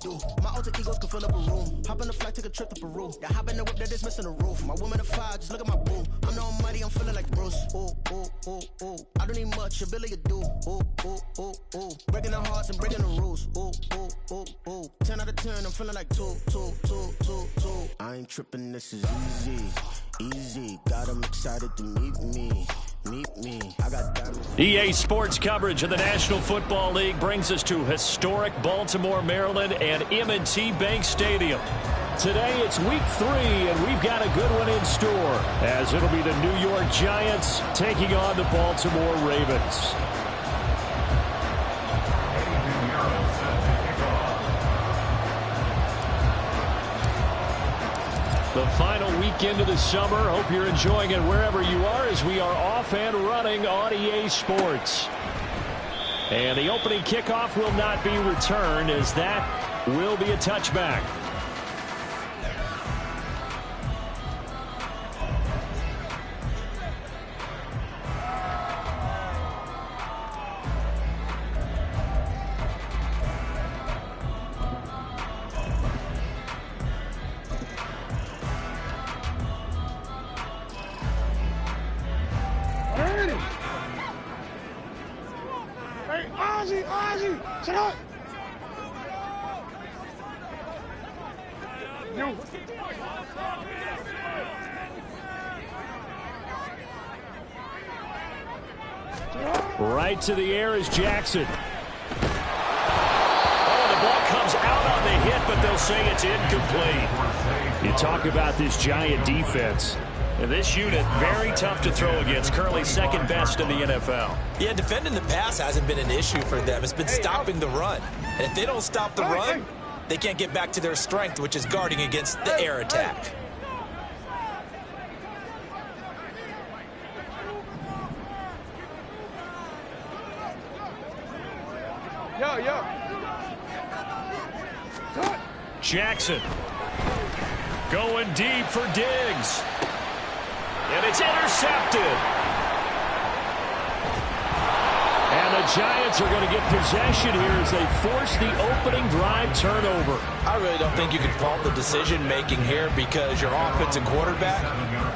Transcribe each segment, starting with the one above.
do. My alter egos can fill up a room. Hop in the flight, take a trip to Peru. Yeah, hop in the whip that is missing the roof. My woman a fire, just look at my boo. I'm no money, I'm feeling like Bruce. Ooh, ooh, ooh, ooh. I don't need much, ability to do. Ooh, ooh, ooh, ooh. Breaking the hearts and breaking the rules. Ooh, ooh, ooh, ooh. 10 out of 10, I'm feeling like 2, 2, 2, 2, 2. I ain't tripping, this is easy, easy. Got 'em excited to meet me. Meet me. I got diamonds. EA Sports coverage of the National Football League brings us to historic Baltimore, Maryland and M&T Bank Stadium. Today it's week 3, and we've got a good one in store, as it'll be the New York Giants taking on the Baltimore Ravens. The final weekend of the summer. Hope you're enjoying it wherever you are, as we are off and running on EA Sports. And the opening kickoff will not be returned, as that will be a touchback. Right to the air is Jackson. Oh, the ball comes out on the hit, but they'll say it's incomplete. You talk about this Giant defense. And this unit, very tough to throw against, currently second best in the NFL. Yeah, defending the pass hasn't been an issue for them. It's been stopping the run. And if they don't stop the run, they can't get back to their strength, which is guarding against the air attack. Jackson going deep for Diggs. And it's intercepted. And the Giants are going to get possession here as they force the opening drive turnover. I really don't think you can fault the decision-making here, because your offensive quarterback,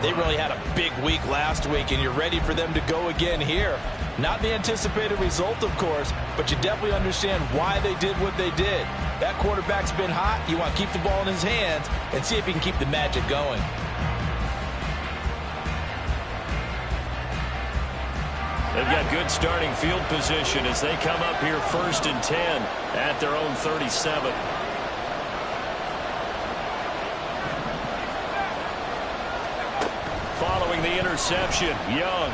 they really had a big week last week, and you're ready for them to go again here. Not the anticipated result, of course, but you definitely understand why they did what they did. That quarterback's been hot. You want to keep the ball in his hands and see if he can keep the magic going. They've got good starting field position as they come up here 1st and 10 at their own 37. Following the interception, Young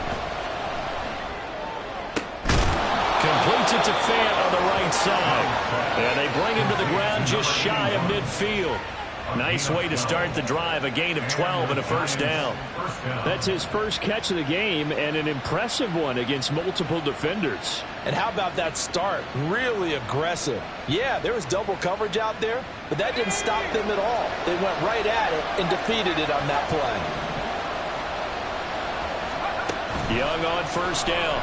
completes it to Fant on the right side. And they bring him to the ground just shy of midfield. Nice way to start the drive, a gain of 12 and a first down. That's his first catch of the game, and an impressive one against multiple defenders. And how about that start? Really aggressive. Yeah, there was double coverage out there, but that didn't stop them at all. They went right at it and defeated it on that play. Young on first down.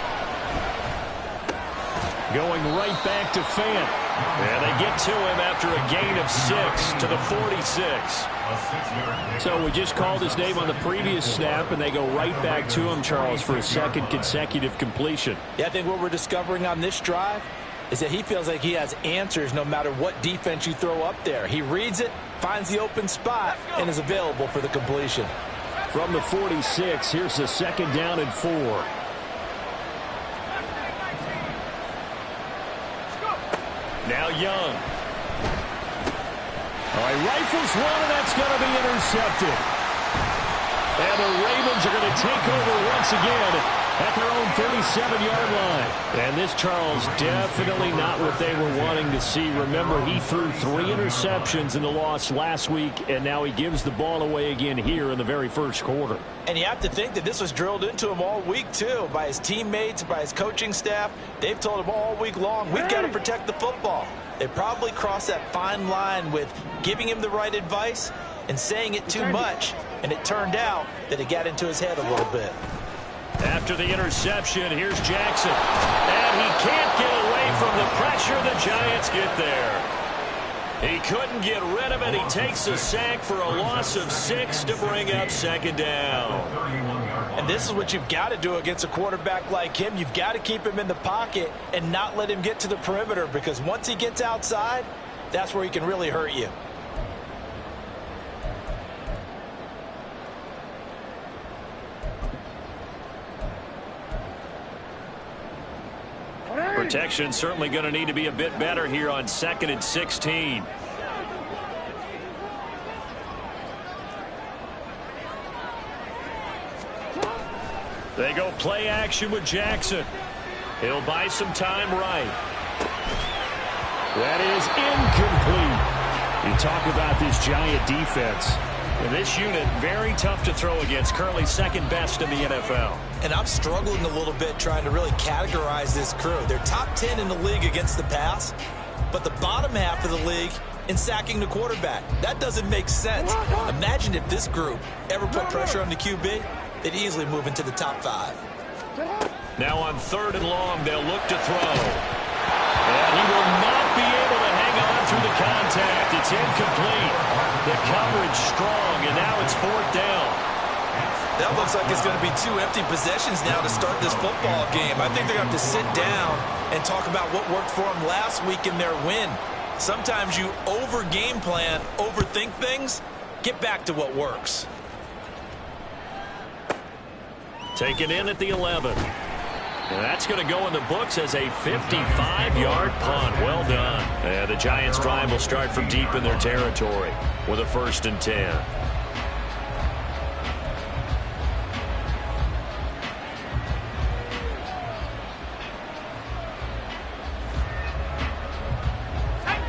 Going right back to Fant. And they get to him after a gain of 6 to the 46. So we just called his name on the previous snap, and they go right back to him, Charles, for a second consecutive completion. Yeah, I think what we're discovering on this drive is that he feels like he has answers no matter what defense you throw up there. He reads it, finds the open spot, and is available for the completion. From the 46, here's the 2nd down and 4. Now Young. All right, rifles one, and that's going to be intercepted. And the Ravens are going to take over once again at their own 37-yard line. And this, Charles, definitely not what they were wanting to see. Remember, he threw 3 interceptions in the loss last week, and now he gives the ball away again here in the very first quarter. And you have to think that this was drilled into him all week, too, by his teammates, by his coaching staff. They've told him all week long, we've got to protect the football. They probably crossed that fine line with giving him the right advice and saying it too much, and it turned out that it got into his head a little bit. After the interception, here's Jackson. And he can't get away from the pressure. The Giants get there. He couldn't get rid of it. He takes a sack for a loss of 6 to bring up second down. And this is what you've got to do against a quarterback like him. You've got to keep him in the pocket and not let him get to the perimeter, because once he gets outside, that's where he can really hurt you. Protection certainly going to need to be a bit better here on 2nd and 16. They go play action with Jackson. He'll buy some time right. That is incomplete. You talk about this Giant defense. And this unit, very tough to throw against. Currently second best in the NFL. And I'm struggling a little bit trying to really categorize this crew. They're top 10 in the league against the pass, but the bottom half of the league in sacking the quarterback. That doesn't make sense. Imagine if this group ever put pressure on the QB, they'd easily move into the top 5. Now on 3rd and long, they'll look to throw. And he will not be able to hang on through the contact. It's incomplete. The coverage strong, and now it's 4th down. That looks like it's going to be 2 empty possessions now to start this football game. I think they're going to have to sit down and talk about what worked for them last week in their win. Sometimes you over-game plan, overthink things. Get back to what works. Taken in at the 11. And that's going to go in the books as a 55-yard punt. Well done. And the Giants' drive will start from deep in their territory with a 1st and 10.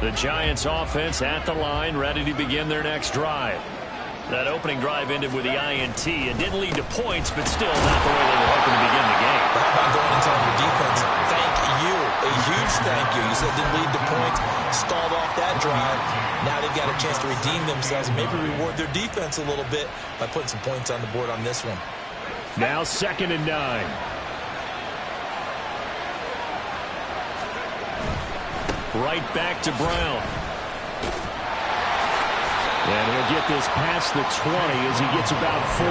The Giants' offense at the line, ready to begin their next drive. That opening drive ended with the INT. It didn't lead to points, but still not the way they were hoping to begin the game. How about going and telling your defense, thank you, a huge thank you. You said it didn't lead to points, stalled off that drive. Now they've got a chance to redeem themselves and maybe reward their defense a little bit by putting some points on the board on this one. Now 2nd and 9. Right back to Brown. And he'll get this past the 20 as he gets about 4.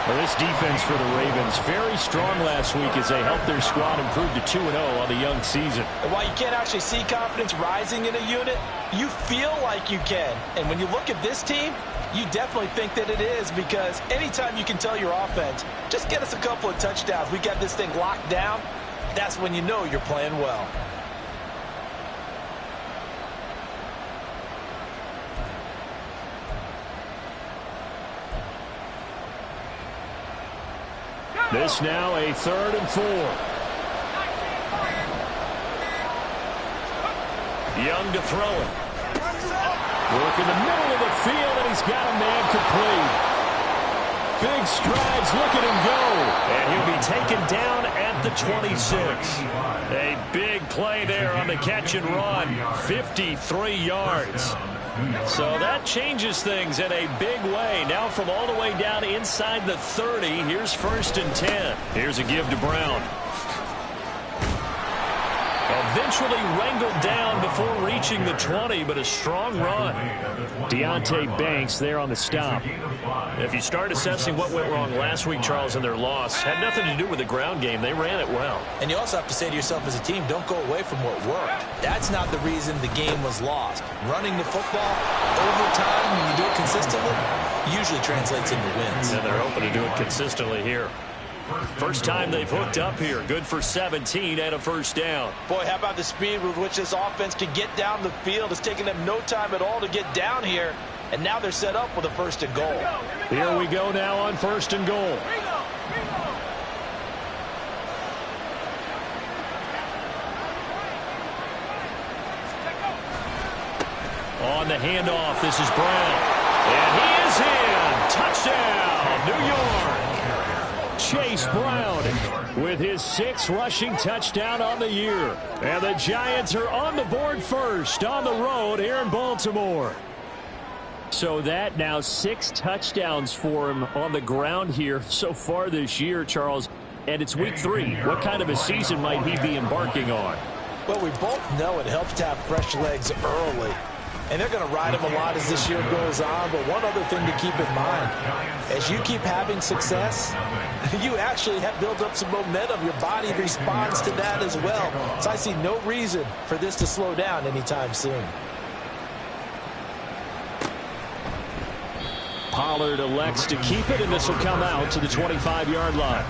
Well, this defense for the Ravens, very strong last week as they helped their squad improve to 2-0 on the young season. And while you can't actually see confidence rising in a unit, you feel like you can. And when you look at this team, you definitely think that it is, because anytime you can tell your offense, just get us a couple of touchdowns, we got this thing locked down, that's when you know you're playing well. This now a 3rd and 4. Young to throw it. Work in the middle of the field, and he's got a man complete. Big strides, look at him go. And he'll be taken down at the 26. A big play there on the catch and run. 53 yards. So that changes things in a big way. Now from all the way down inside the 30, here's 1st and 10. Here's a give to Brown. Eventually wrangled down before reaching the 20, but a strong run. Deonte Banks there on the stop. If you start assessing what went wrong last week, Charles, in their loss, had nothing to do with the ground game. They ran it well. And you also have to say to yourself as a team, don't go away from what worked. That's not the reason the game was lost. Running the football over time, when you do it consistently, usually translates into wins. And they're hoping to do it consistently here. First time they've hooked up here. Good for 17 and a 1st down. Boy, how about the speed with which this offense can get down the field? It's taken them no time at all to get down here. And now they're set up with a 1st and goal. Here we go now on 1st and goal. On the handoff, this is Brown. And he is in. Touchdown, New York. Chase Brown with his 6th rushing touchdown on the year. And the Giants are on the board first on the road here in Baltimore. So that now 6 touchdowns for him on the ground here so far this year, Charles. And it's week 3. What kind of a season might he be embarking on? Well, we both know it helps to have fresh legs early. And they're going to ride him a lot as this year goes on. But one other thing to keep in mind, as you keep having success, you actually have built up some momentum. Your body responds to that as well. So I see no reason for this to slow down anytime soon. Pollard elects to keep it, and this will come out to the 25-yard line.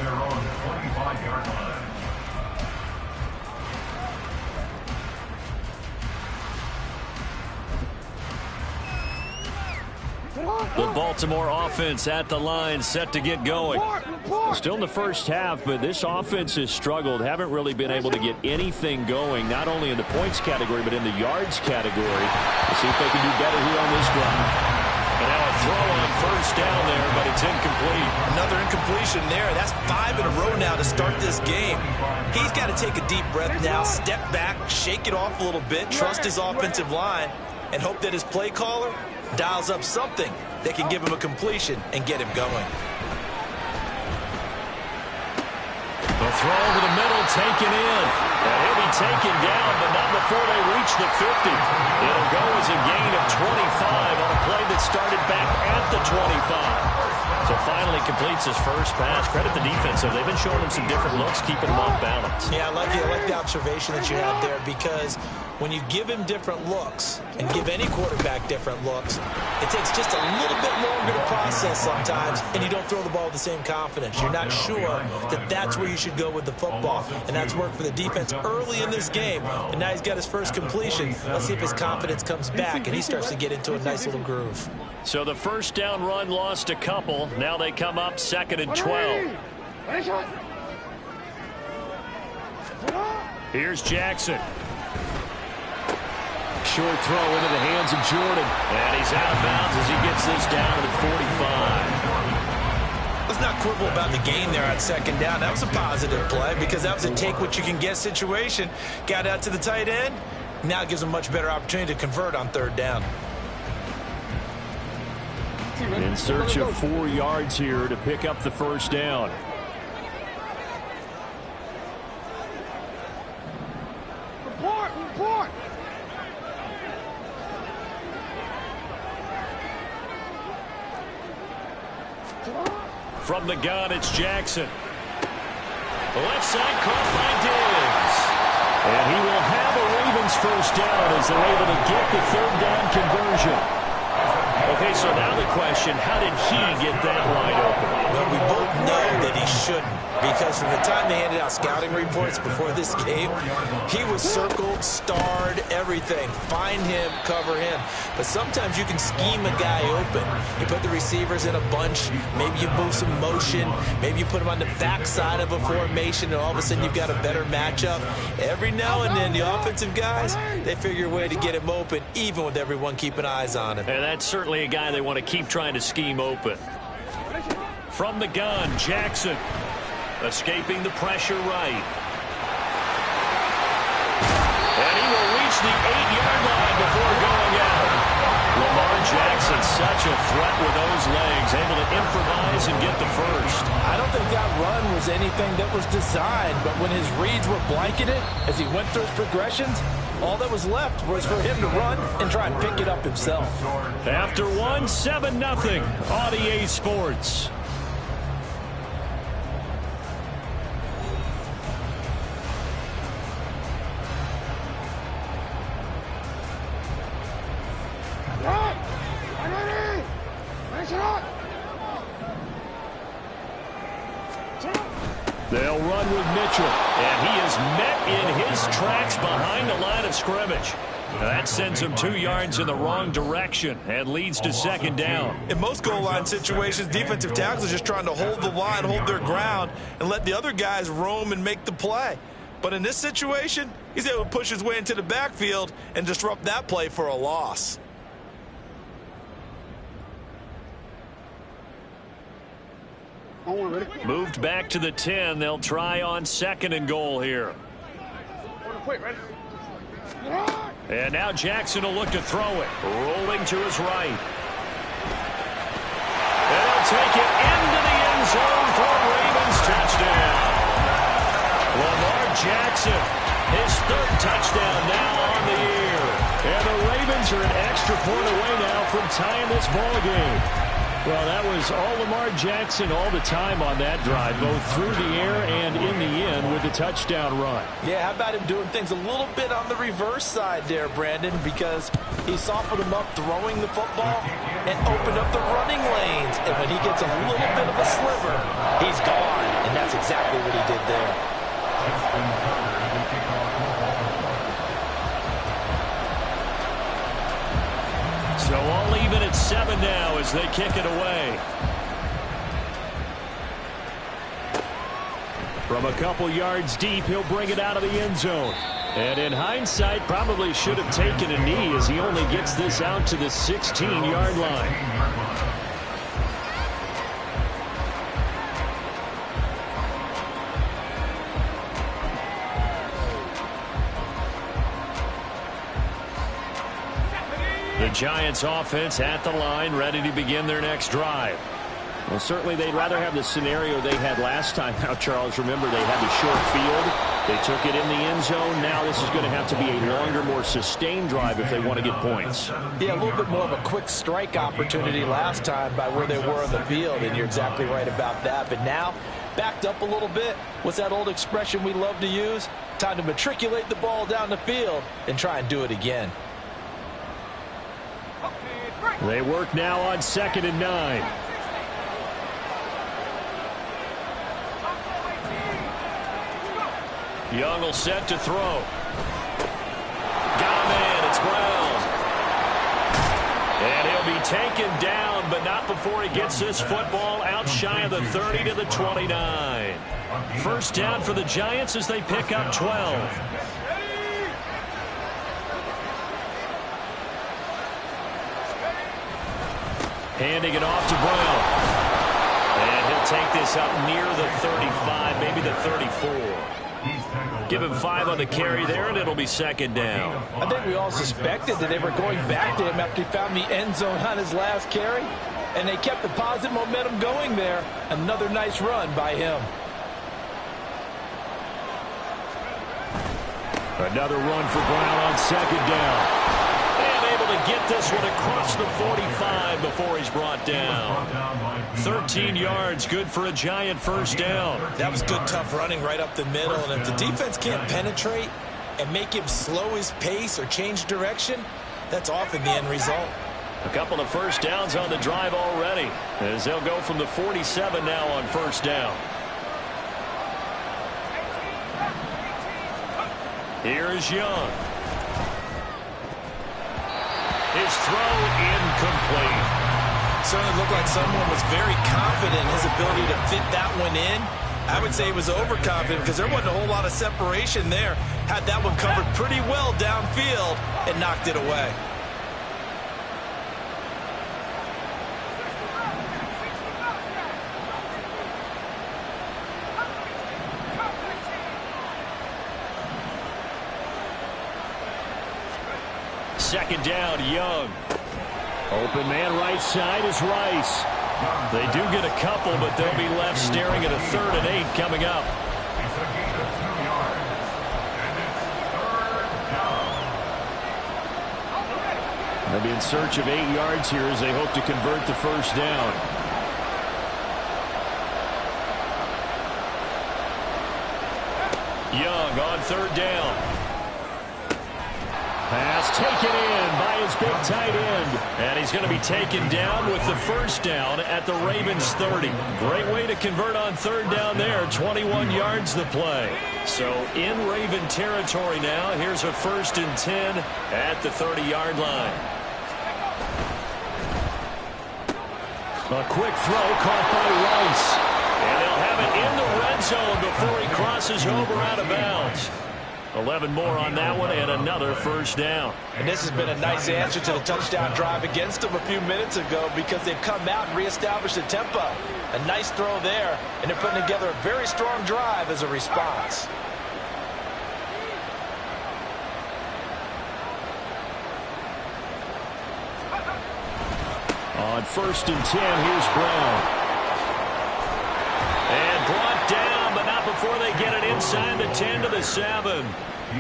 The Baltimore offense at the line, set to get going. Still in the first half, but this offense has struggled. Haven't really been able to get anything going, not only in the points category, but in the yards category. We'll see if they can do better here on this drive. And now a throw on first down there, but it's incomplete. Another incompletion there. That's 5 in a row now to start this game. He's got to take a deep breath now, step back, shake it off a little bit, trust his offensive line, and hope that his play caller dials up something that can give him a completion and get him going. The throw over the middle, taken in. And he'll be taken down, but not before they reach the 50. It'll go as a gain of 25 on a play that started back at the 25. So finally completes his first pass. Credit the defense, though. They've been showing him some different looks, keeping him off balance. Yeah, I like the observation that you had there, because when you give him different looks and give any quarterback different looks, it takes just a little bit longer to process sometimes, and you don't throw the ball with the same confidence. You're not sure that that's where you should go with the football, and that's worked for the defense early in this game, and now he's got his first completion. Let's see if his confidence comes back and he starts to get into a nice little groove. So the first down run lost a couple. Now they come up 2nd and 12. Here's Jackson. Short throw into the hands of Jordan. And he's out of bounds as he gets this down to the 45. Let's not quibble about the gain there on 2nd down. That was a positive play, because that was a take-what-you-can-get situation. Got out to the tight end. Now gives him a much better opportunity to convert on 3rd down. In search of 4 yards here to pick up the first down. Report! From the gun, it's Jackson. The left side caught by Diggs. And he will have a Ravens first down as they're able to get the 3rd down conversion. Okay, so now the question, how did he get that wide open? Well, we both know that he shouldn't, because from the time they handed out scouting reports before this game, he was circled, starred, everything. Find him, cover him. But sometimes you can scheme a guy open. You put the receivers in a bunch. Maybe you move some motion. Maybe you put him on the backside of a formation, and all of a sudden you've got a better matchup. Every now and then, the offensive guys, they figure a way to get him open, even with everyone keeping eyes on him. And that's certainly a guy they want to keep trying to scheme open. From the gun, Jackson. Escaping the pressure right. And he will reach the 8-yard line before going out. Lamar Jackson, such a threat with those legs, able to improvise and get the first. I don't think that run was anything that was designed, but when his reads were blanketed as he went through his progressions, all that was left was for him to run and try and pick it up himself. After 7-0, on EA Sports. They'll run with Mitchell, and he is met in his tracks behind the line of scrimmage. That sends him 2 yards in the wrong direction and leads to 2nd down. In most goal line situations, defensive tackles are just trying to hold the line, hold their ground, and let the other guys roam and make the play. But in this situation, he's able to push his way into the backfield and disrupt that play for a loss. Moved back to the 10. They'll try on 2nd and goal here. And now Jackson will look to throw it. Rolling to his right. And he'll take it into the end zone for a Ravens touchdown. Lamar Jackson, his 3rd touchdown now on the year. And the Ravens are an extra point away now from tying this ball game. Well, that was all Lamar Jackson all the time on that drive, both through the air and in the end with the touchdown run. Yeah, how about him doing things a little bit on the reverse side there, Brandon, because he softened him up throwing the football and opened up the running lanes. And when he gets a little bit of a sliver, he's gone. And that's exactly what he did there. So all even at 7 now as they kick it away. From a couple yards deep, he'll bring it out of the end zone. And in hindsight, probably should have taken a knee as he only gets this out to the 16-yard line. The Giants offense at the line, ready to begin their next drive. Well, certainly they'd rather have the scenario they had last time. Now, Charles, remember, they had the short field. They took it in the end zone. Now this is going to have to be a longer, more sustained drive if they want to get points. Yeah, a little bit more of a quick strike opportunity last time by where they were on the field, and you're exactly right about that. But now, backed up a little bit. What's that old expression we love to use? Time to matriculate the ball down the field and try and do it again. They work now on 2nd and 9. Young will set to throw. Got a man. It's Brown. And he'll be taken down, but not before he gets this football out shy of the 30 to the 29. First down for the Giants as they pick up 12. Handing it off to Brown. And he'll take this up near the 35, maybe the 34. Give him 5 on the carry there, and it'll be 2nd down. I think we all suspected that they were going back to him after he found the end zone on his last carry, and they kept the positive momentum going there. Another nice run by him. Another run for Brown on 2nd down. And able to get this one across the 45 before he's brought down. 13 yards, good for a Giant first down. That was good, tough running right up the middle. And if the defense can't penetrate and make him slow his pace or change direction, that's often the end result. A couple of first downs on the drive already, as they'll go from the 47 now on first down. Here's Young. His throw incomplete. Certainly looked like someone was very confident in his ability to fit that one in. I would say he was overconfident because there wasn't a whole lot of separation there. Had that one covered pretty well downfield and knocked it away. Second down, Young. Open man right side is Rice. They do get a couple, but they'll be left staring at a 3rd and 8 coming up. They'll be in search of 8 yards here as they hope to convert the first down. Young on 3rd down. Pass taken in by his big tight end. And he's going to be taken down with the first down at the Ravens 30. Great way to convert on 3rd down there. 21 yards the play. So in Raven territory now. Here's a 1st and 10 at the 30-yard line. A quick throw caught by Rice. And they'll have it in the red zone before he crosses over out of bounds. 11 more on that one and another first down. And this has been a nice answer to the touchdown drive against them a few minutes ago because they've come out and reestablished the tempo. A nice throw there, and they're putting together a very strong drive as a response. On 1st and 10, here's Brown. And brought down, but not before they get it inside the 10 to the 7.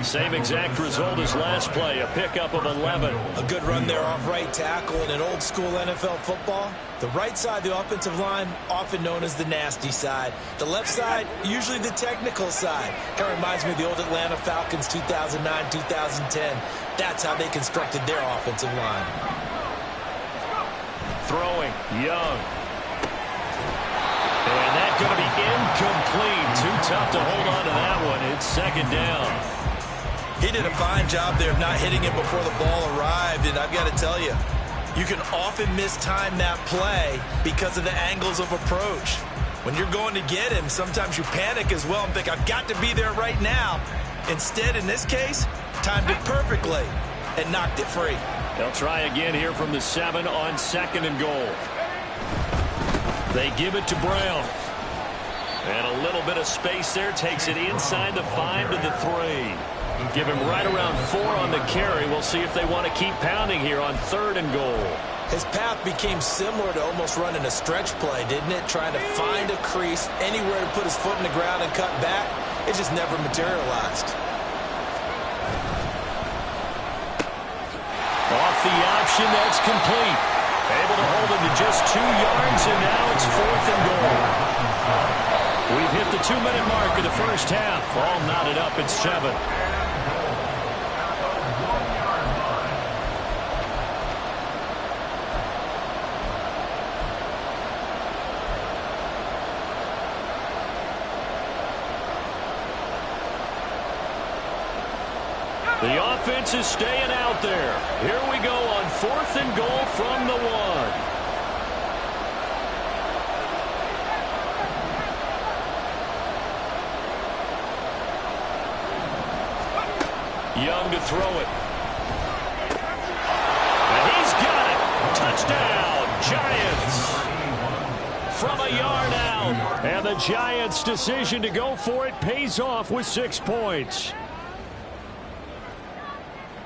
Same exact result as last play, a pickup of 11. A good run there off right tackle. In an old school NFL football, the right side of the offensive line, often known as the nasty side. The left side, usually the technical side. Kind of reminds me of the old Atlanta Falcons 2009, 2010. That's how they constructed their offensive line. Throwing, Young. And that's going to be incomplete. Too tough to hold on to that one. It's second down. He did a fine job there of not hitting it before the ball arrived, and I've got to tell you, you can often mistime that play because of the angles of approach. When you're going to get him, sometimes you panic as well and think, I've got to be there right now. Instead, in this case, timed it perfectly and knocked it free. They'll try again here from the 7 on 2nd and goal. They give it to Brown. And a little bit of space there, takes it inside the 5 to the 3. Give him right around 4 on the carry. We'll see if they want to keep pounding here on 3rd and goal. His path became similar to almost running a stretch play, didn't it? Trying to find a crease, anywhere to put his foot in the ground and cut back. It just never materialized. Off the option, that's complete. Able to hold him to just 2 yards, and now it's 4th and goal. We've hit the 2-minute mark of the first half. All knotted up at 7. The offense is staying out there. Here we go on 4th and goal from the 1. Young to throw it. And he's got it. Touchdown, Giants. From a yard out. And the Giants' decision to go for it pays off with 6 points.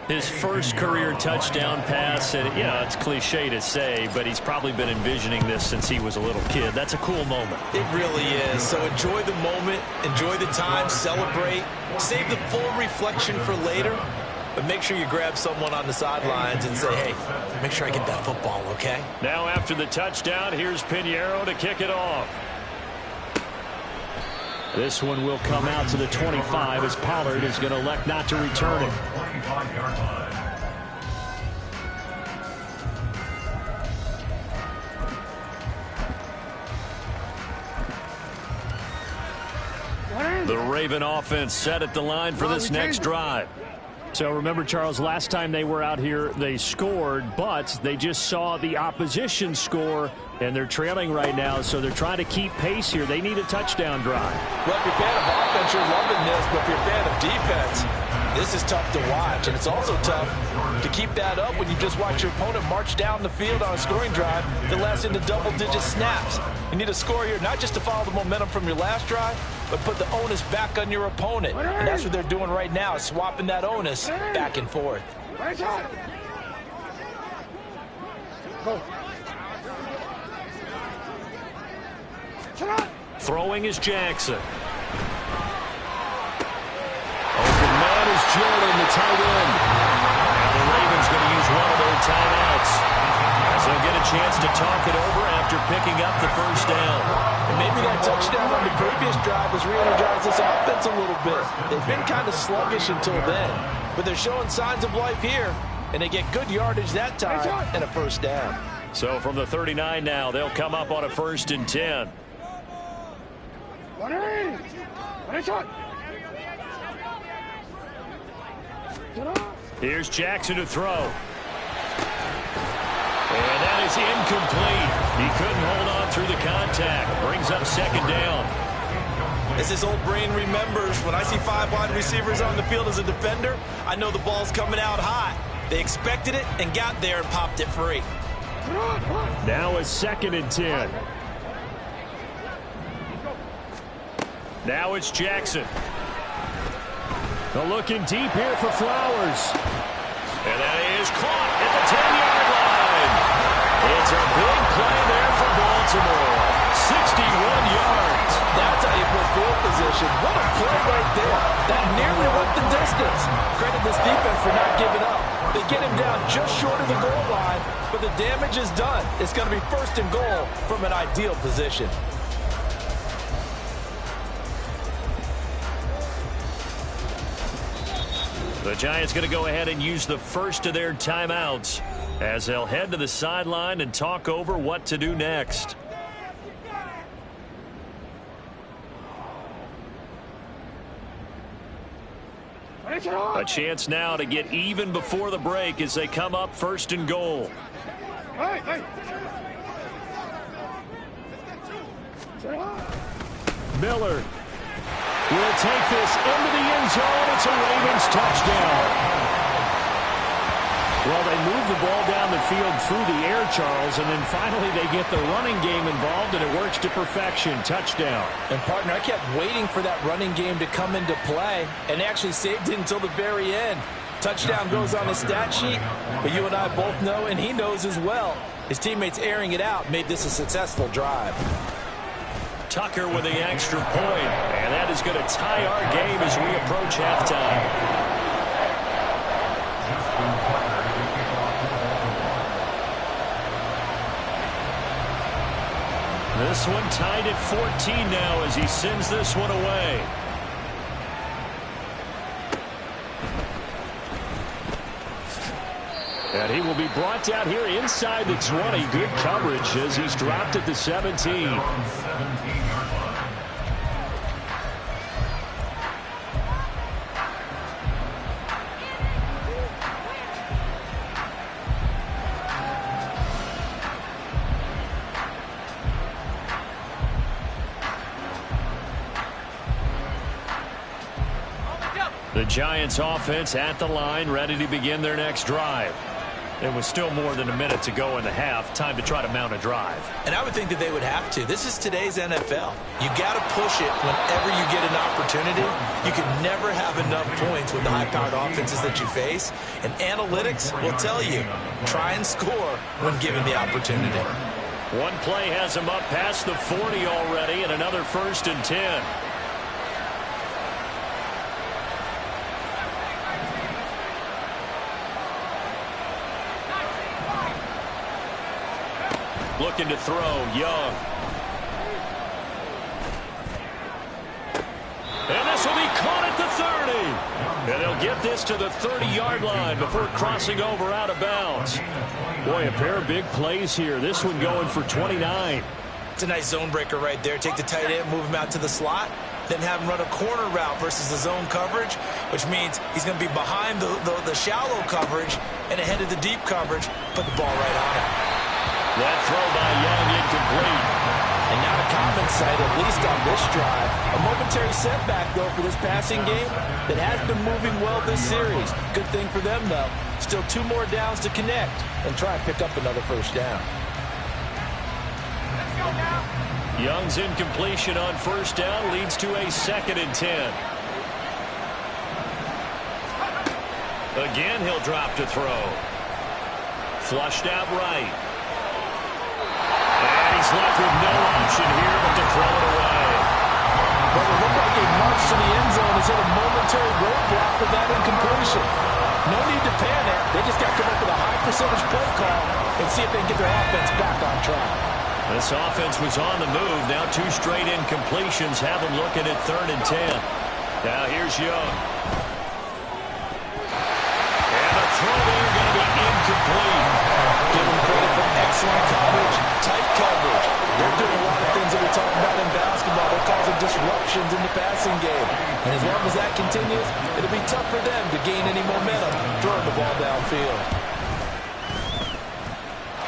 His first career touchdown pass, and yeah, it's cliche to say, but he's probably been envisioning this since he was a little kid. That's a cool moment. It really is. So enjoy the moment, enjoy the time, celebrate, save the full reflection for later, but make sure you grab someone on the sidelines and say, hey, make sure I get that football, okay? Now after the touchdown, here's Pinheiro to kick it off. This one will come out to the 25 as Pollard is going to elect not to return it. The Raven offense set at the line for this next drive. So remember, Charles, last time they were out here, they scored, but they just saw the opposition score, and they're trailing right now, so they're trying to keep pace here. They need a touchdown drive. Well, if you're a fan of offense, you're loving this, but if you're a fan of defense, this is tough to watch, and it's also tough to keep that up when you just watch your opponent march down the field on a scoring drive that lasts into double-digit snaps. You need a score here, not just to follow the momentum from your last drive, but put the onus back on your opponent. And that's what they're doing right now, swapping that onus back and forth. Throwing is Jackson. Open man is Jordan, the tight end. And the Ravens going to use one of their timeouts, as they'll get a chance to talk it over after picking up the first down. And maybe that touchdown on the previous drive has re-energized this offense a little bit. They've been kind of sluggish until then, but they're showing signs of life here, and they get good yardage that time and a first down. So from the 39 now, they'll come up on a 1st and 10. Here's Jackson to throw. And that is incomplete. He couldn't hold on through the contact. Brings up 2nd down. As his old brain remembers, when I see 5 wide receivers on the field as a defender, I know the ball's coming out hot. They expected it and got there and popped it free. Now a 2nd and 10. Now it's Jackson. They're looking deep here for Flowers. And that is caught at the 10-yard line. It's a big play there for Baltimore. 61 yards. That's how you put field position. What a play right there. That nearly went the distance. Credit this defense for not giving up. They get him down just short of the goal line, but the damage is done. It's going to be first and goal from an ideal position. The Giants going to go ahead and use the first of their timeouts as they'll head to the sideline and talk over what to do next. A chance now to get even before the break as they come up first and goal. Miller will take this into the end zone. It's a Ravens touchdown. Well, they move the ball down the field through the air, Charles, and then finally they get the running game involved, and it works to perfection. Touchdown. And, partner, I kept waiting for that running game to come into play and actually saved it until the very end. Touchdown goes on his stat sheet, but you and I both know, and he knows as well, his teammates airing it out made this a successful drive. Tucker with the extra point, and that is going to tie our game as we approach halftime. This one tied at 14 now as he sends this one away. And he will be brought down here inside the 20. Good coverage as he's dropped at the 17. The Giants offense at the line, ready to begin their next drive. It was still more than a minute to go in the half. Time to try to mount a drive. And I would think that they would have to. This is today's NFL. You got to push it whenever you get an opportunity. You can never have enough points with the high-powered offenses that you face. And analytics will tell you, try and score when given the opportunity. One play has him up past the 40 already, and another 1st and 10. Looking to throw, Young. And this will be caught at the 30. And they'll get this to the 30-yard line before crossing over out of bounds. Boy, a pair of big plays here. This one going for 29. It's a nice zone breaker right there. Take the tight end, move him out to the slot, then have him run a corner route versus the zone coverage, which means he's going to be behind the shallow coverage and ahead of the deep coverage. Put the ball right on it. That throw by Young incomplete. And not a common sight, at least on this drive. A momentary setback, though, for this passing game that has been moving well this series. Good thing for them, though. Still 2 more downs to connect and try and pick up another first down. Young's incompletion on first down leads to a 2nd and 10. Again, he'll drop to throw. Flushed out right. He's left with no option here but to throw it away. But it looked like a march to the end zone has hit a momentary roadblock with that incompletion. No need to panic. They just got to come up with a high percentage play call and see if they can get their offense back on track. This offense was on the move. Now 2 straight incompletions have them looking at 3rd and 10. Now here's Young. And the throw there going to be incomplete. Give them credit for excellent coverage, tight coverage. They're doing a lot of things that we talk about in basketball. They're causing disruptions in the passing game. And as long as that continues, it'll be tough for them to gain any momentum throwing the ball downfield.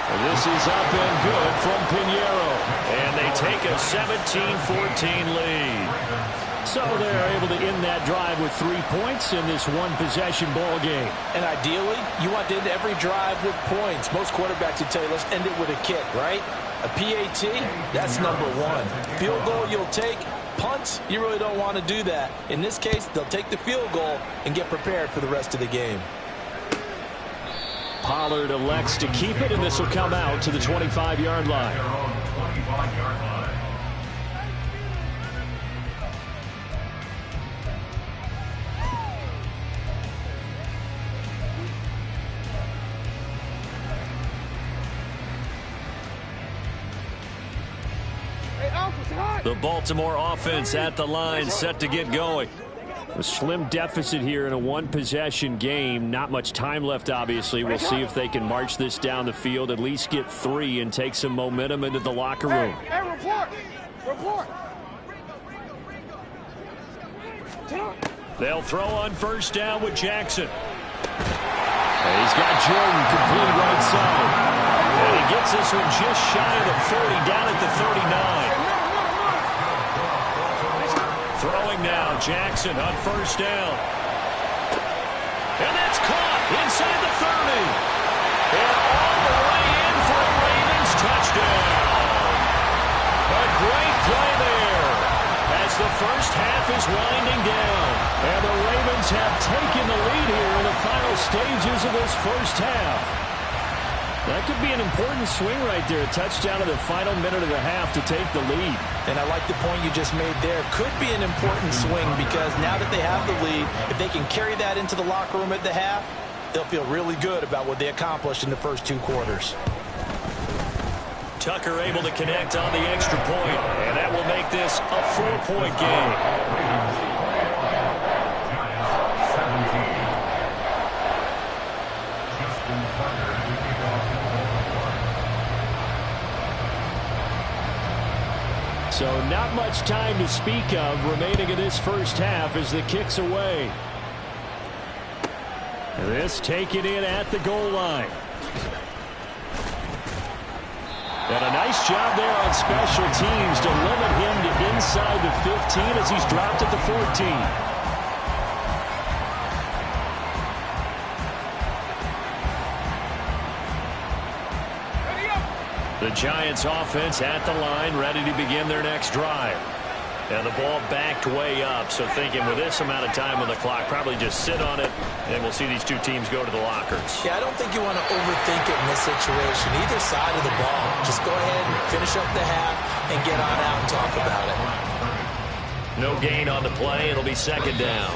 And this is up and good from Pinheiro. And they take a 17-14 lead. So they're able to end that drive with 3 points in this one-possession ball game. And ideally, you want to end every drive with points. Most quarterbacks would tell you, let's end it with a kick, right? A PAT, that's number 1. Field goal you'll take. Punts, you really don't want to do that. In this case, they'll take the field goal and get prepared for the rest of the game. Pollard elects to keep it, and this will come out to the 25-yard line. The Baltimore offense at the line, set to get going. A slim deficit here in a one-possession game. Not much time left, obviously. We'll see if they can march this down the field, at least get 3, and take some momentum into the locker room. Hey, report! They'll throw on first down with Jackson. He's got Jordan complete right side. And he gets this one just shy of the 40, down at the 39. Throwing now, Jackson on first down. And that's caught inside the 30. And all the way in for a Ravens touchdown. A great play there as the first half is winding down. And the Ravens have taken the lead here in the final stages of this first half. That could be an important swing right there. A touchdown in the final minute of the half to take the lead. And I like the point you just made there. Could be an important swing because now that they have the lead, if they can carry that into the locker room at the half, they'll feel really good about what they accomplished in the first 2 quarters. Tucker able to connect on the extra point, and that will make this a 4-point game. So not much time to speak of remaining in this first half as the kick's away. This taken in at the goal line. And a nice job there on special teams to limit him to inside the 15 as he's dropped at the 14. The Giants offense at the line, ready to begin their next drive. And the ball backed way up, so thinking with this amount of time on the clock, probably just sit on it, and we'll see these two teams go to the lockers. Yeah, I don't think you want to overthink it in this situation. Either side of the ball, just go ahead and finish up the half and get on out and talk about it. No gain on the play. It'll be second down.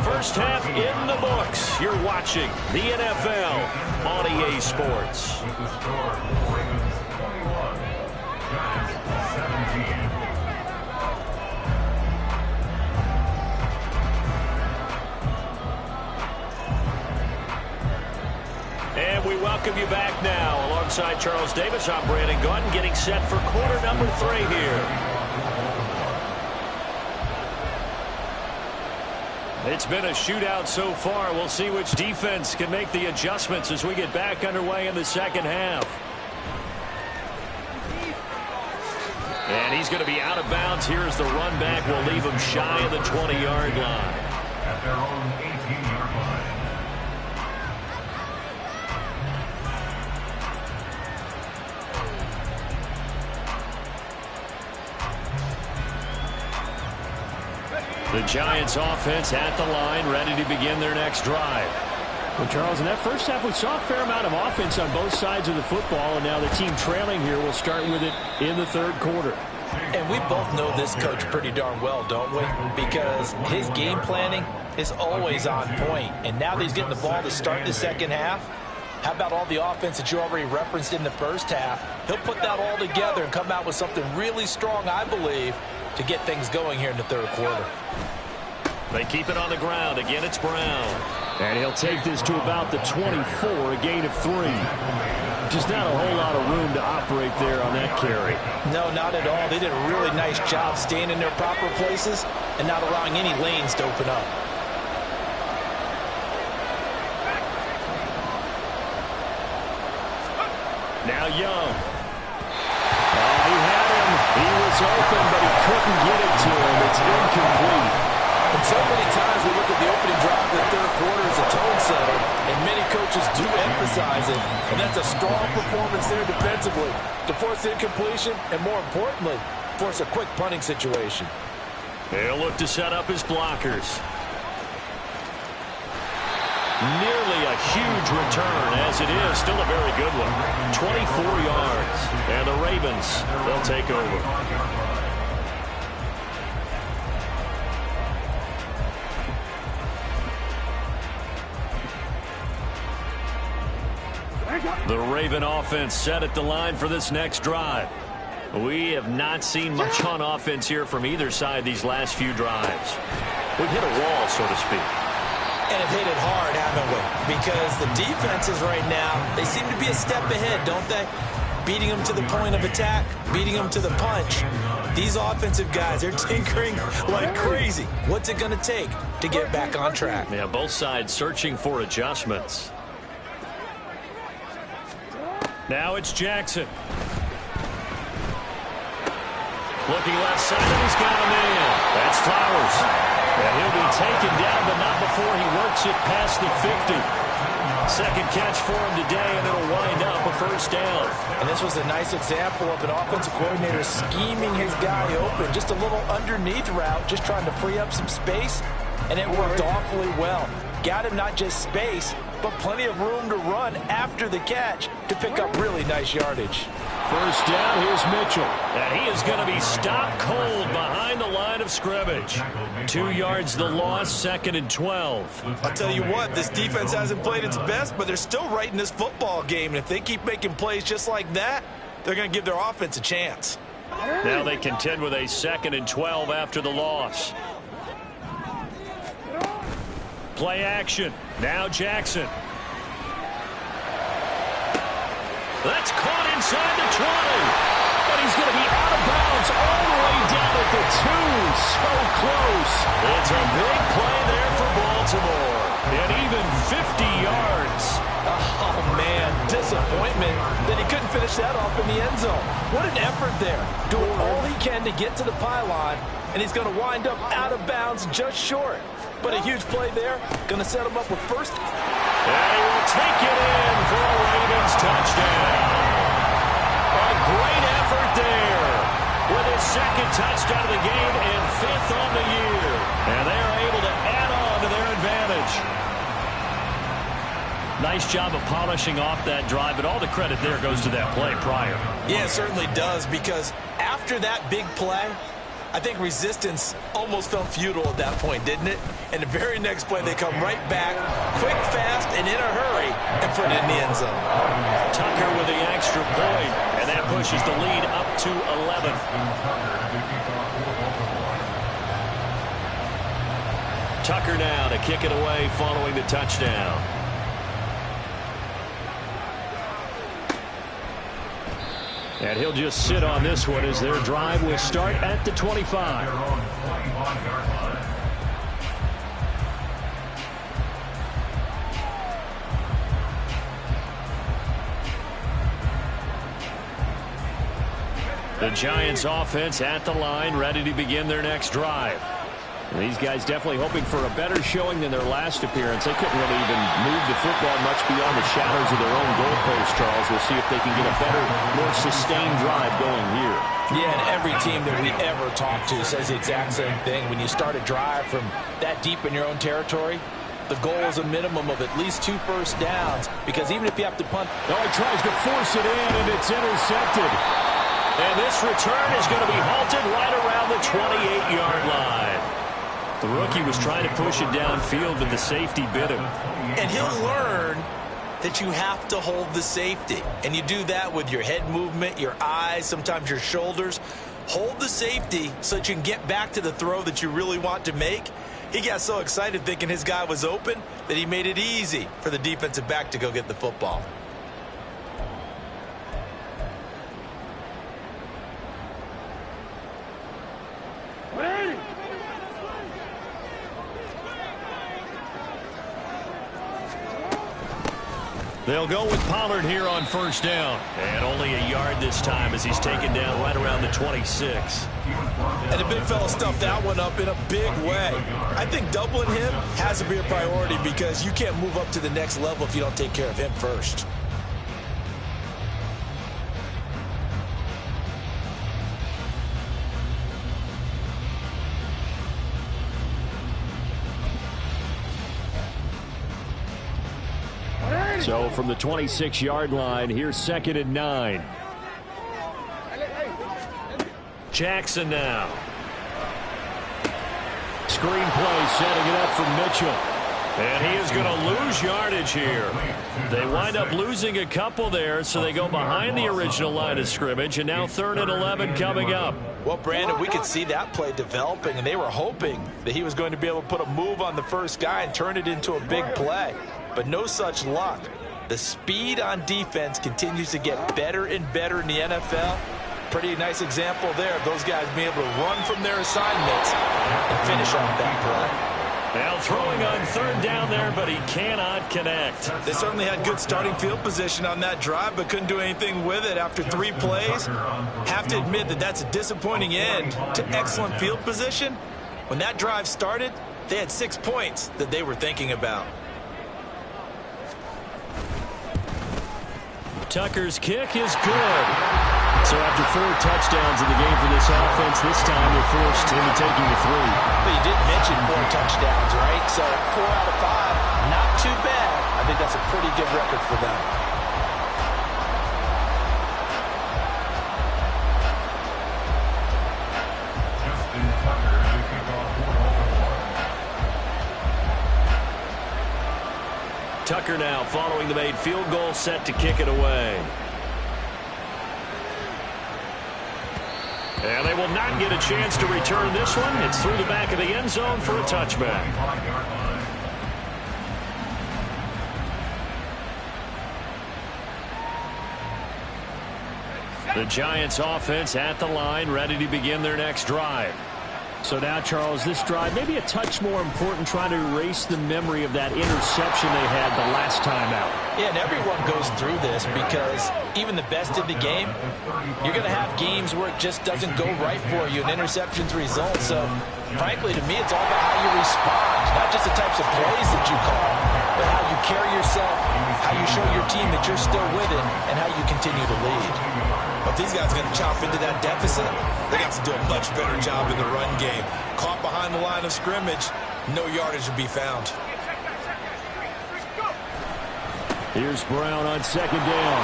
First half in the books. You're watching the NFL on EA Sports. And we welcome you back now. Alongside Charles Davis, I'm Brandon Gaudin, getting set for quarter number 3 here. It's been a shootout so far. We'll see which defense can make the adjustments as we get back underway in the second half. And he's going to be out of bounds. Here's the run back. We'll leave him shy of the 20-yard line. At their own 18-yard line. The Giants offense at the line, ready to begin their next drive. Well, Charles, in that first half, we saw a fair amount of offense on both sides of the football, and now the team trailing here will start with it in the third quarter. And we both know this coach pretty darn well, don't we? Because his game planning is always on point. And now that he's getting the ball to start the second half, how about all the offense that you already referenced in the first half? He'll put that all together and come out with something really strong, I believe, to get things going here in the third quarter. They keep it on the ground. Again, it's Brown. And he'll take this to about the 24, a gain of 3. Just not a whole lot of room to operate there on that carry. No, not at all. They did a really nice job staying in their proper places and not allowing any lanes to open up. Now Young. He had him. He was open, but he couldn't get it to him. It's incomplete. And so many times we look at the opening drive of the third quarter as a tone setter, and many coaches do emphasize it. And that's a strong performance there defensively to force incompletion and, more importantly, force a quick punting situation. He'll look to set up his blockers. Nearly a huge return, as it is. Still a very good one. 24 yards. And the Ravens, they'll take over. The Raven offense set at the line for this next drive. We have not seen much on offense here from either side these last few drives. We've hit a wall, so to speak. And have hit it hard, haven't we? Because the defenses right now, they seem to be a step ahead, don't they? Beating them to the point of attack, beating them to the punch. These offensive guys, they're tinkering like crazy. What's it going to take to get back on track? Yeah, both sides searching for adjustments. Now it's Jackson. Looking left side, and he's got him in. That's Flowers. And he'll be taken down, but not before he works it past the 50. Second catch for him today, and it'll wind up a first down. And this was a nice example of an offensive coordinator scheming his guy open. Just a little underneath route, just trying to free up some space, and it worked awfully well. Got him not just space, but plenty of room to run after the catch to pick up really nice yardage. First down, here's Mitchell. And he is going to be stopped cold behind the line of scrimmage. 2 yards the loss, 2nd and 12. I'll tell you what, this defense hasn't played its best, but they're still right in this football game. And if they keep making plays just like that, they're going to give their offense a chance. Now they contend with a 2nd and 12 after the loss. Play action. Now Jackson. That's caught inside the 20. And he's going to be out of bounds all the way down at the 2. So close. It's a big play there for Baltimore. And even 50 yards. Oh, man, disappointment that he couldn't finish that off in the end zone. What an effort there. Doing all he can to get to the pylon, and he's going to wind up out of bounds just short. But a huge play there. Going to set him up with first. And he will take it in for a Ravens touchdown. A great effort there with his 2nd touchdown of the game and 5th on the year. And they are able to add on to their advantage. Nice job of polishing off that drive, but all the credit there goes to that play prior. Yeah, it certainly does, because after that big play, I think resistance almost felt futile at that point, didn't it? And the very next play, they come right back, quick, fast, and in a hurry, and put it in the end zone. Tucker with the extra point, and that pushes the lead up to 11. Tucker now to kick it away following the touchdown. And he'll just sit on this one as their drive will start at the 25. The Giants offense at the line, ready to begin their next drive. And these guys definitely hoping for a better showing than their last appearance. They couldn't really even move the football much beyond the shadows of their own goalpost, Charles. We'll see if they can get a better, more sustained drive going here. Yeah, and every team that we ever talk to says the exact same thing. When you start a drive from that deep in your own territory, the goal is a minimum of at least 2 first downs, because even if you have to punt. Oh, he tries to force it in, and it's intercepted. And this return is going to be halted right around the 28-yard line. The rookie was trying to push it downfield, but the safety bit him. And he'll learn that you have to hold the safety. And you do that with your head movement, your eyes, sometimes your shoulders. Hold the safety so that you can get back to the throw that you really want to make. He got so excited thinking his guy was open that he made it easy for the defensive back to go get the football. They'll go with Pollard here on first down. And only a yard this time as he's taken down right around the 26. And the big fella stuffed that one up in a big way. I think doubling him has to be a priority, because you can't move up to the next level if you don't take care of him first. So from the 26-yard line, here's 2nd and 9. Jackson now. Screen play setting it up for Mitchell. And he is going to lose yardage here. They wind up losing a couple there, so they go behind the original line of scrimmage, and now 3rd and 11 coming up. Well, Brandon, we could see that play developing, and they were hoping that he was going to be able to put a move on the first guy and turn it into a big play. But no such luck. The speed on defense continues to get better and better in the NFL. Pretty nice example there of those guys being able to run from their assignments and finish off that play. Now throwing on 3rd down there, but he cannot connect. They certainly had good starting field position on that drive, but couldn't do anything with it after 3 plays. Have to admit that that's a disappointing end to excellent field position. When that drive started, they had 6 points that they were thinking about. Tucker's kick is good. So after 4 touchdowns in the game for this offense, this time they're forced into taking the 3. But you did mention 4 touchdowns, right? So 4 out of 5, not too bad. I think that's a pretty good record for them. Justin Tucker to kick off for Baltimore. Tucker now following the made field goal, set to kick it away. And they will not get a chance to return this one. It's through the back of the end zone for a touchback. The Giants offense at the line, ready to begin their next drive. So now, Charles, this drive may be a touch more important, trying to erase the memory of that interception they had the last time out. Yeah, and everyone goes through this because even the best in the game, you're going to have games where it just doesn't go right for you, and interceptions result. So, frankly, to me, it's all about how you respond, not just the types of plays that you call, but how you carry yourself, how you show your team that you're still with it, and how you continue to lead. If these guys are going to chop into that deficit, they got to do a much better job in the run game. Caught behind the line of scrimmage, no yardage to be found. Here's Brown on 2nd down.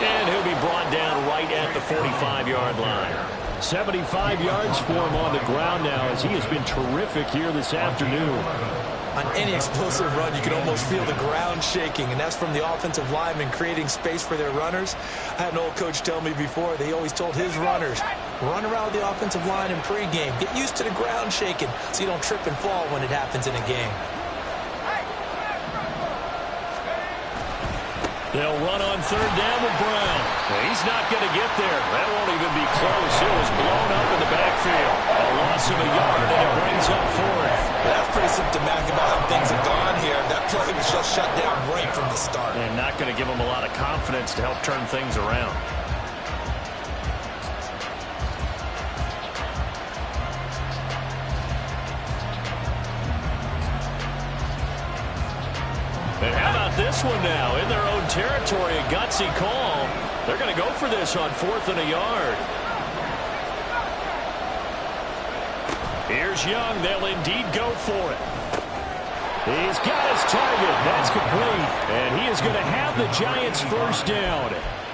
And he'll be brought down right at the 45-yard line. 75 yards for him on the ground now, as he has been terrific here this afternoon. On any explosive run, you can almost feel the ground shaking, and that's from the offensive linemen creating space for their runners. I had an old coach tell me before, they always told his runners, run around the offensive line in pregame. Get used to the ground shaking so you don't trip and fall when it happens in a game. They'll run on 3rd down with Brown. He's not going to get there. That won't even be close. It was blown up in the backfield. A loss of a yard, and it brings up 4th. That's pretty symptomatic about how things have gone here. That play was just shut down right from the start. And not going to give them a lot of confidence to help turn things around. And how about this one now? In their own territory, a gutsy call. They're going to go for this on 4th and a yard. Here's Young. They'll indeed go for it. He's got his target. That's complete. And he is going to have the Giants' 1st down.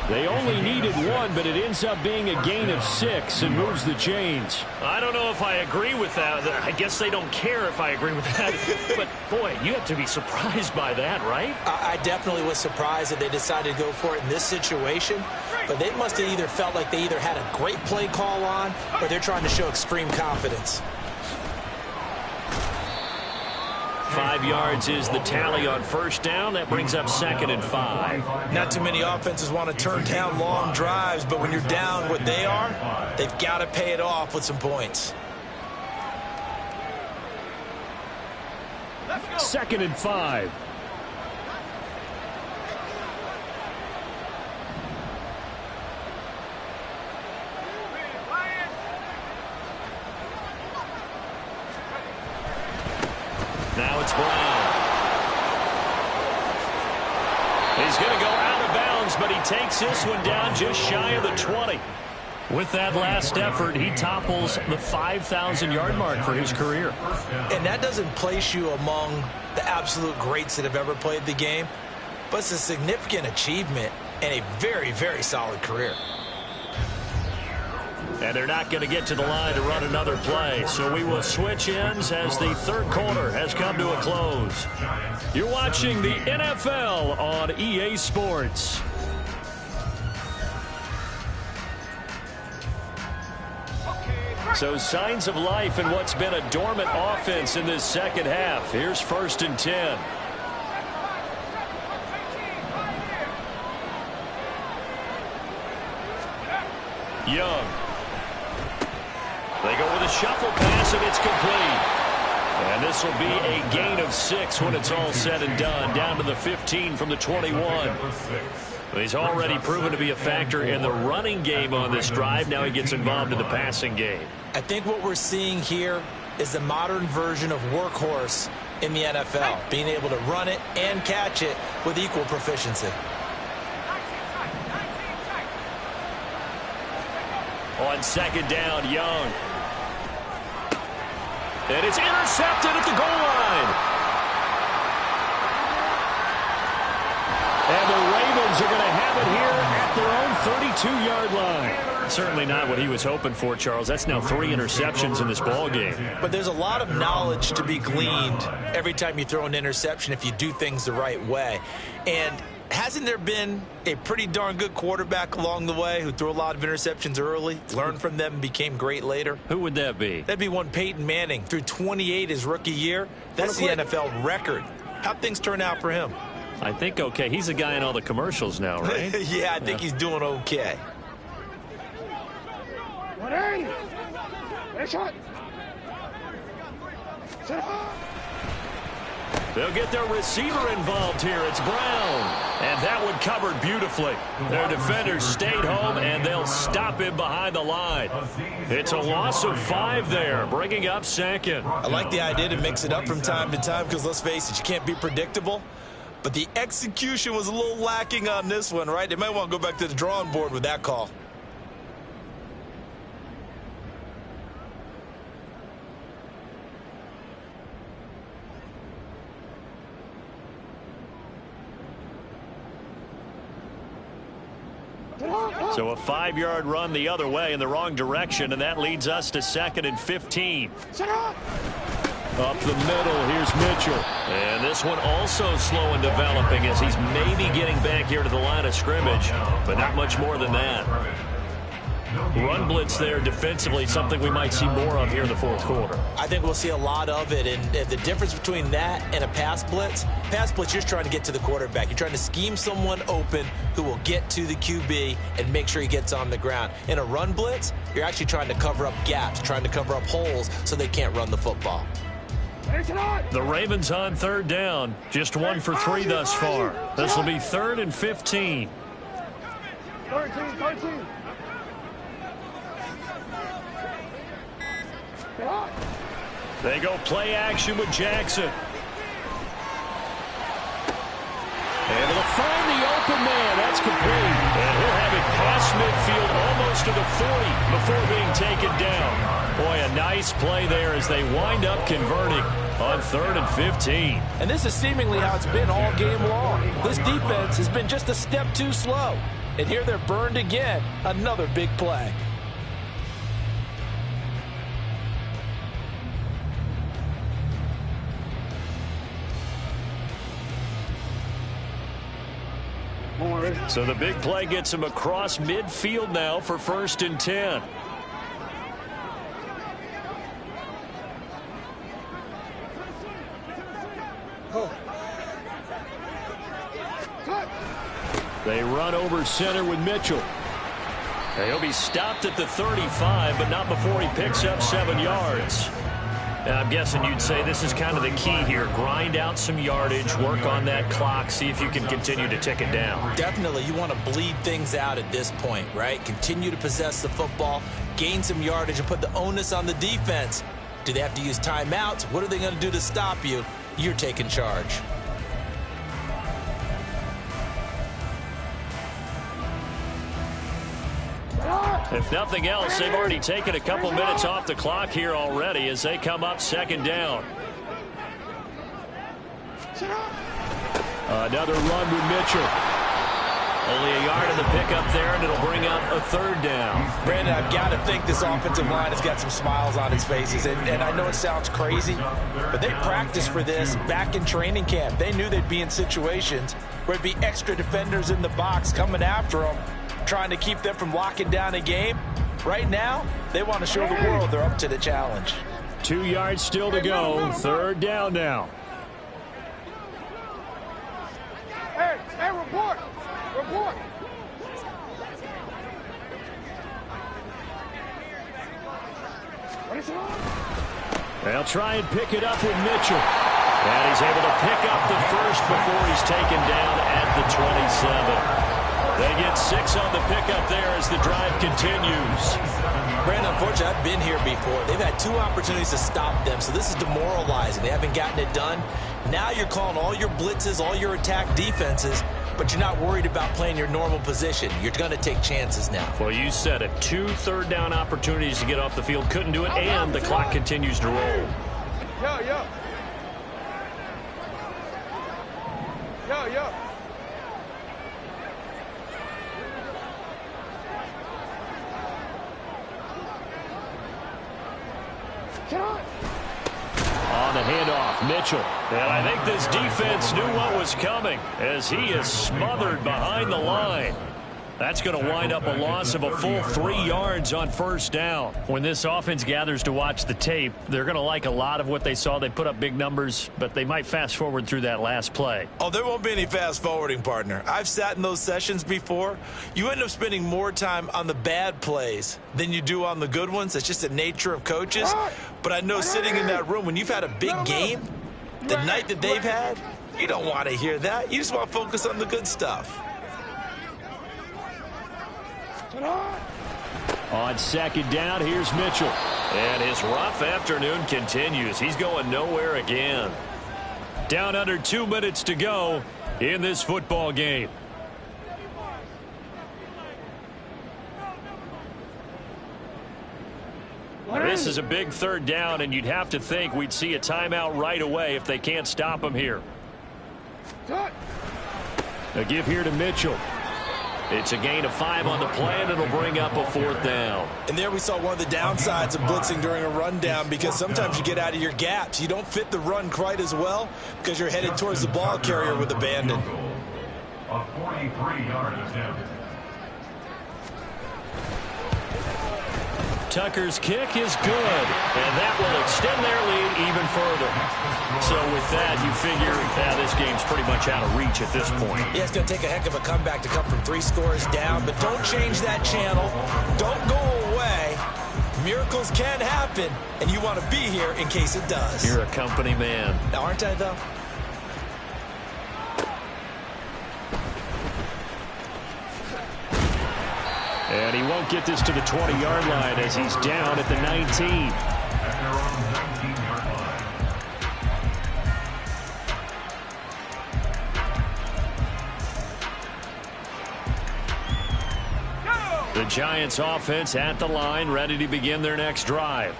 They only needed 1, but it ends up being a gain of 6 and moves the chains. I don't know if I agree with that. I guess they don't care if I agree with that. But, boy, you have to be surprised by that, right? I definitely was surprised that they decided to go for it in this situation. But they must have either felt like they either had a great play call on or they're trying to show extreme confidence. 5 yards is the tally on 1st down. That brings up 2nd and 5. Not too many offenses want to turn down long drives, but when you're down what they are, they've got to pay it off with some points. 2nd and 5. Now it's Brown. He's going to go out of bounds, but he takes this one down just shy of the 20. With that last effort, he topples the 5,000-yard mark for his career. And that doesn't place you among the absolute greats that have ever played the game, but it's a significant achievement and a very, very solid career. And they're not going to get to the line to run another play. So we will switch ends as the third quarter has come to a close. You're watching the NFL on EA Sports. So signs of life in what's been a dormant offense in this second half. Here's 1st and 10. Young. They go with a shuffle pass, and it's complete. And this will be a gain of 6 when it's all said and done, down to the 15 from the 21. He's already proven to be a factor in the running game on this drive. Now he gets involved in the passing game. I think what we're seeing here is the modern version of workhorse in the NFL, being able to run it and catch it with equal proficiency. On 2nd down, Young. And it's intercepted at the goal line. And the Ravens are going to have it here at their own 32-yard line. Certainly not what he was hoping for, Charles. That's now 3 interceptions in this ball game. But there's a lot of knowledge to be gleaned every time you throw an interception if you do things the right way. And hasn't there been a pretty darn good quarterback along the way who threw a lot of interceptions early, learned from them, and became great later? Who would that be? That'd be one Peyton Manning. Threw 28 his rookie year. That's the NFL record. How'd things turn out for him? I think okay. He's a guy in all the commercials now, right? Yeah, I think he's doing okay. 180. Hey, shot. Set up. They'll get their receiver involved here. It's Brown. And that one covered beautifully. Their defenders stayed home, and they'll stop him behind the line. It's a loss of 5 there, bringing up 2nd. I like the idea to mix it up from time to time because, let's face it, you can't be predictable. But the execution was a little lacking on this one, right? They might want to go back to the drawing board with that call. So a 5-yard run the other way in the wrong direction, and that leads us to 2nd and 15. Up the middle, here's Mitchell. And this one also slow in developing as he's maybe getting back here to the line of scrimmage, but not much more than that. Run blitz there defensively, something we might see more of here in the 4th quarter. I think we'll see a lot of it, and the difference between that and a pass blitz, you're just trying to get to the quarterback. You're trying to scheme someone open who will get to the QB and make sure he gets on the ground. In a run blitz, you're actually trying to cover up gaps, trying to cover up holes so they can't run the football. The Ravens on 3rd down, just 1 for 3 thus far. This will be 3rd and 15. 13. They go play action with Jackson. Able to find the open man. That's complete. And he'll have it past midfield almost to the 40 before being taken down. Boy, a nice play there as they wind up converting on 3rd and 15. And this is seemingly how it's been all game long. This defense has been just a step too slow. And here they're burned again. Another big play. So the big play gets him across midfield now for 1st and 10. They run over center with Mitchell. And he'll be stopped at the 35, but not before he picks up 7 yards. And I'm guessing you'd say this is kind of the key here. Grind out some yardage, work on that clock, see if you can continue to tick it down. Definitely. You want to bleed things out at this point, right? Continue to possess the football, gain some yardage, and put the onus on the defense. Do they have to use timeouts? What are they going to do to stop you? You're taking charge. If nothing else, they've already taken a couple minutes off the clock here already as they come up 2nd down. Another run with Mitchell. Only a yard in the pickup there, and it'll bring up a third down. Brandon, I've got to think this offensive line has got some smiles on its faces. And I know it sounds crazy, but they practiced for this back in training camp. They knew they'd be in situations where it'd be extra defenders in the box coming after them, trying to keep them from locking down a game. Right now, they want to show the world they're up to the challenge. 2 yards still to go. Third down now. Hey, report! Report! What is it on? They'll try and pick it up with Mitchell. And he's able to pick up the first before he's taken down at the 27. They get 6 on the pickup there as the drive continues. Brandon, unfortunately, I've been here before. They've had 2 opportunities to stop them, so this is demoralizing. They haven't gotten it done. Now you're calling all your blitzes, all your attack defenses, but you're not worried about playing your normal position. You're going to take chances now. Well, you said it. 2 third-down opportunities to get off the field. Couldn't do it, and the clock continues to roll. Yo. On the handoff, Mitchell. And I think this defense knew what was coming as he is smothered behind the line. That's going to wind up a loss of a full 3 yards on first down. When this offense gathers to watch the tape, they're going to like a lot of what they saw. They put up big numbers, but they might fast forward through that last play. Oh, there won't be any fast forwarding, partner. I've sat in those sessions before. You end up spending more time on the bad plays than you do on the good ones. It's just the nature of coaches. But I know sitting in that room, when you've had a big game, the night that they've had, you don't want to hear that. You just want to focus on the good stuff. On second down, here's Mitchell. And his rough afternoon continues. He's going nowhere again. Down under 2 minutes to go in this football game. This is a big third down, and you'd have to think we'd see a timeout right away if they can't stop him here. A give here to Mitchell. It's a gain of 5 on the play, and it'll bring up a 4th down. And there we saw one of the downsides of blitzing during a rundown, because sometimes you get out of your gaps. You don't fit the run quite as well because you're headed towards the ball carrier with abandon. A 43-yard attempt. Tucker's kick is good, and that will extend their lead even further. So with that, you figure this game's pretty much out of reach at this point. Yeah, it's going to take a heck of a comeback to come from 3 scores down, but don't change that channel. Don't go away. Miracles can happen, and you want to be here in case it does. You're a company man. Now, aren't I, though? And he won't get this to the 20-yard line as he's down at the 19. At their own 19-yard line. The Giants offense at the line, ready to begin their next drive.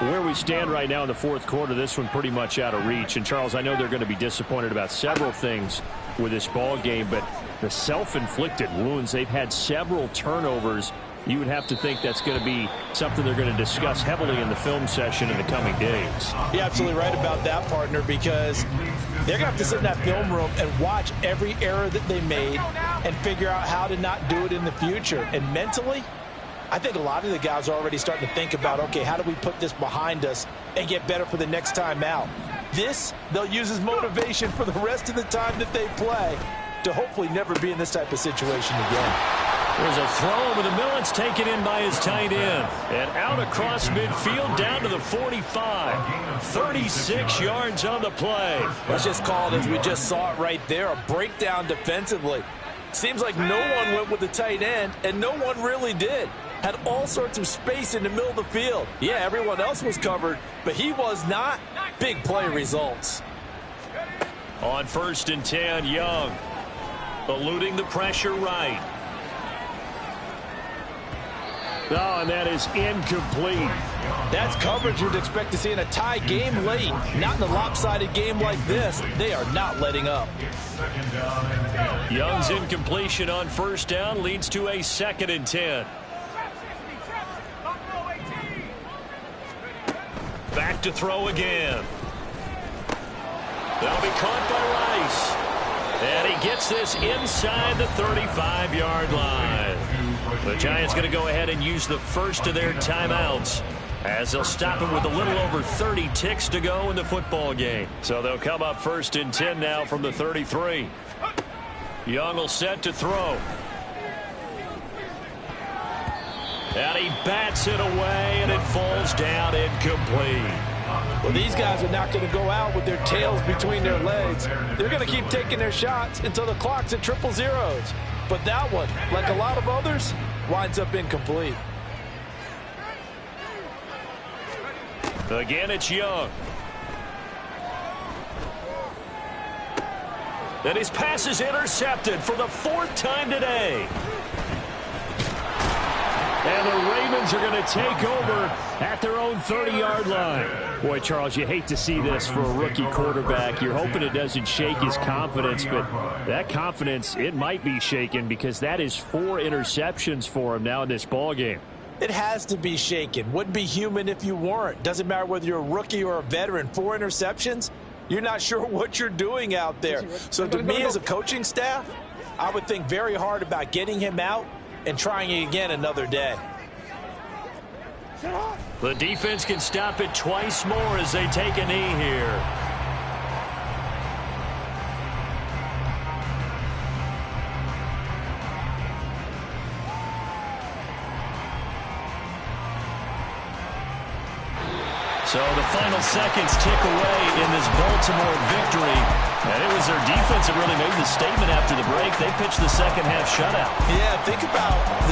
Where we stand right now in the 4th quarter, this one pretty much out of reach. And, Charles, I know they're going to be disappointed about several things with this ball game, but the self-inflicted wounds, they've had several turnovers. You would have to think that's going to be something they're going to discuss heavily in the film session in the coming days. You're absolutely right about that, partner, because they're going to have to sit in that film room and watch every error that they made and figure out how to not do it in the future. And mentally, I think a lot of the guys are already starting to think about, okay, how do we put this behind us and get better for the next time out? This, they'll use as motivation for the rest of the time that they play to hopefully never be in this type of situation again. There's a throw over the middle. It's taken in by his tight end. And out across midfield down to the 45. 36 yards on the play. Let's just call it as we just saw it right there, a breakdown defensively. Seems like no one went with the tight end, and no one really did. Had all sorts of space in the middle of the field. Yeah, everyone else was covered, but he was not. Big play results. On 1st and 10, Young eluding the pressure right. Oh, and that is incomplete. That's coverage you'd expect to see in a tie game late. Not in a lopsided game like this. They are not letting up. Young's incompletion on first down leads to a 2nd and 10. Back to throw again. That'll be caught by Rice. And he gets this inside the 35-yard line. The Giants going to go ahead and use the first of their timeouts as they'll stop it with a little over 30 ticks to go in the football game. So they'll come up 1st and 10 now from the 33. Young will set to throw. And he bats it away, and it falls down incomplete. Well, these guys are not going to go out with their tails between their legs. They're going to keep taking their shots until the clock's at 000. But that one, like a lot of others, winds up incomplete. Again, it's Young. And his pass is intercepted for the 4th time today. And the Ravens are going to take over at their own 30-yard line. Boy, Charles, you hate to see this for a rookie quarterback. You're hoping it doesn't shake his confidence, but that confidence, it might be shaken because that is 4 interceptions for him now in this ballgame. It has to be shaken. Wouldn't be human if you weren't. Doesn't matter whether you're a rookie or a veteran. 4 interceptions, you're not sure what you're doing out there. So to me as a coaching staff, I would think very hard about getting him out and trying it again another day. The defense can stop it twice more as they take a knee here. So the final seconds tick away in this Baltimore victory. And it was their defense that really made the statement after the break. They pitched the second half shutout. Yeah, think about